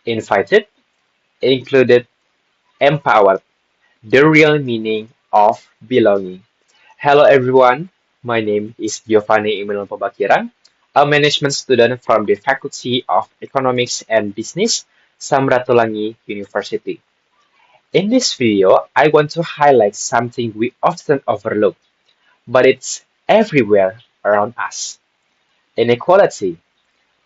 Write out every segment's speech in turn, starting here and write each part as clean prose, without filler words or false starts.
Invited, included, empowered, the real meaning of belonging. Hello everyone, my name is Giovanni Emmanuel Pabakiran, a management student from the Faculty of Economics and Business, Ratulangi University. In this video, I want to highlight something we often overlook, but it's everywhere around us. Inequality,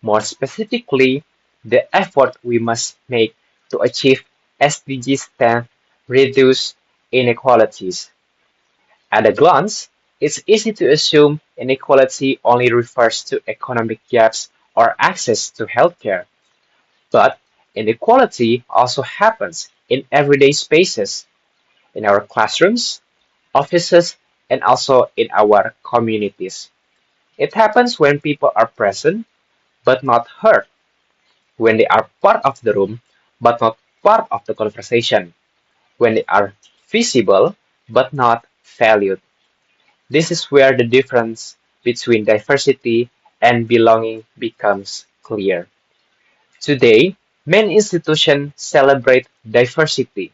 more specifically, the effort we must make to achieve SDGs 10 reduce inequalities. At a glance, it's easy to assume inequality only refers to economic gaps or access to healthcare. But inequality also happens in everyday spaces, in our classrooms, offices, and also in our communities. It happens when people are present but not heard, when they are part of the room but not part of the conversation, when they are visible but not valued. This is where the difference between diversity and belonging becomes clear. Today, many institutions celebrate diversity.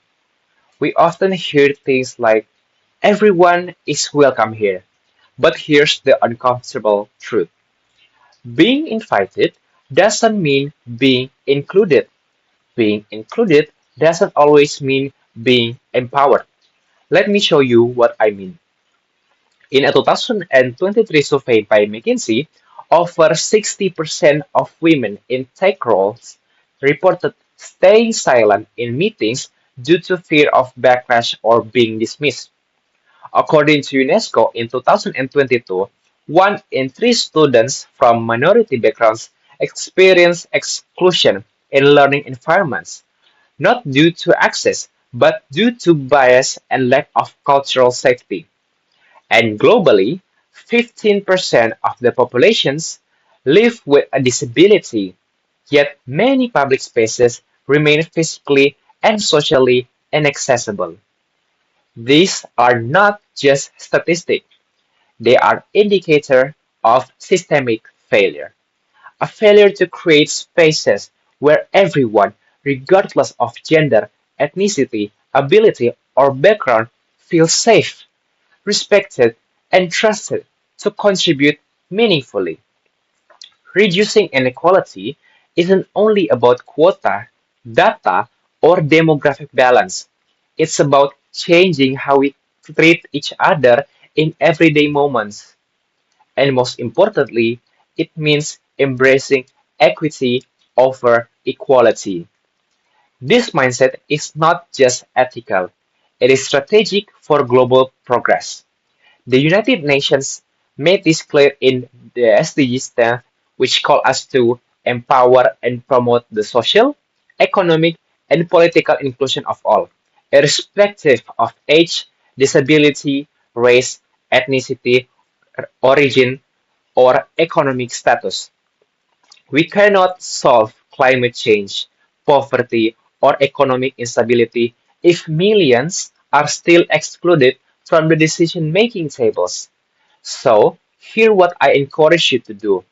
We often hear things like, everyone is welcome here. But here's the uncomfortable truth. Being invited doesn't mean being included. Being included doesn't always mean being empowered. Let me show you what I mean. In a 2023 survey by McKinsey, over 60% of women in tech roles reported staying silent in meetings due to fear of backlash or being dismissed. According to UNESCO in 2022, one in three students from minority backgrounds experience exclusion in learning environments, not due to access, but due to bias and lack of cultural safety. And globally, 15% of the populations live with a disability, yet many public spaces remain physically and socially inaccessible. These are not just statistics, they are indicators of systemic failure. A failure to create spaces where everyone, regardless of gender, ethnicity, ability, or background, feels safe, respected, and trusted to contribute meaningfully. Reducing inequality isn't only about quota, data, or demographic balance. It's about changing how we treat each other in everyday moments. And most importantly, it means embracing equity over equality. This mindset is not just ethical, it is strategic for global progress. The United Nations made this clear in the SDGs 10, which call us to empower and promote the social, economic, and political inclusion of all, irrespective of age, disability, race, ethnicity, origin, or economic status. We cannot solve climate change, poverty, or economic instability if millions are still excluded from the decision making tables. So, here what I encourage you to do,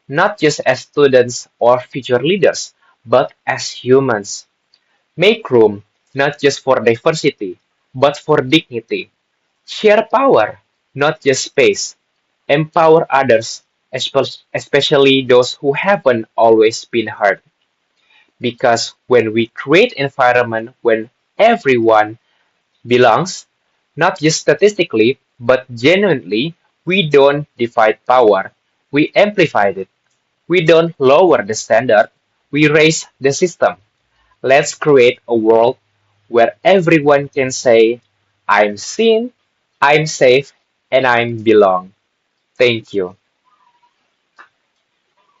not just as students or future leaders, but as humans. Make room not just for diversity, but for dignity. Share power, not just space. Empower others, especially those who haven't always been heard. Because when we create environment when everyone belongs, not just statistically, but genuinely, we don't divide power. We amplify it. We don't lower the standard. We raise the system. Let's create a world where everyone can say, I'm seen, I'm safe, and I'm belong. Thank you.